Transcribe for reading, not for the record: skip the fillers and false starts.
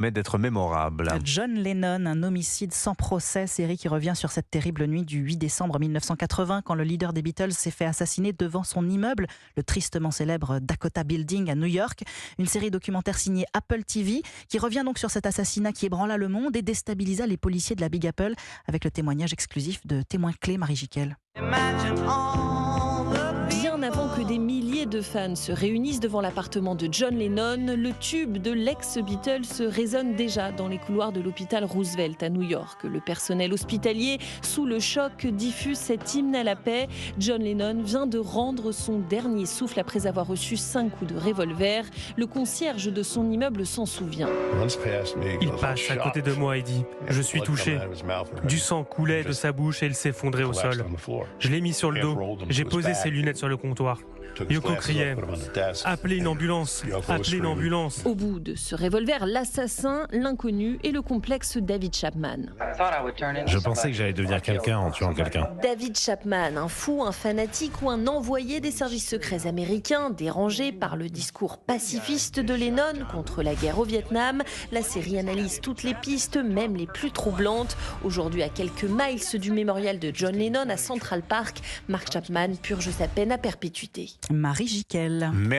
promet d'être mémorable. John Lennon, un homicide sans procès, série qui revient sur cette terrible nuit du 8 décembre 1980 quand le leader des Beatles s'est fait assassiner devant son immeuble, le tristement célèbre Dakota Building à New York. Une série documentaire signée Apple TV qui revient donc sur cet assassinat qui ébranla le monde et déstabilisa les policiers de la Big Apple avec le témoignage exclusif de témoins clés Marie Jiquel. Bien avant que des milliers de fans se réunissent devant l'appartement de John Lennon, le tube de l'ex-Beatles résonne déjà dans les couloirs de l'hôpital Roosevelt à New York. Le personnel hospitalier, sous le choc, diffuse cet hymne à la paix. John Lennon vient de rendre son dernier souffle après avoir reçu 5 coups de revolver. Le concierge de son immeuble s'en souvient. Il passe à côté de moi et dit « Je suis touché ». Du sang coulait de sa bouche et il s'effondrait au sol. Je l'ai mis sur le dos. J'ai posé ses lunettes sur le comptoir. Yoko criait « Appelez une ambulance, appelez une ambulance ». Au bout de ce revolver, l'assassin, l'inconnu et le complexe David Chapman. Je pensais que j'allais devenir quelqu'un en tuant quelqu'un. David Chapman, un fou, un fanatique ou un envoyé des services secrets américains, dérangé par le discours pacifiste de Lennon contre la guerre au Vietnam. La série analyse toutes les pistes, même les plus troublantes. Aujourd'hui, à quelques miles du mémorial de John Lennon à Central Park, Mark Chapman purge sa peine à perpétuité. Marie Jiquel.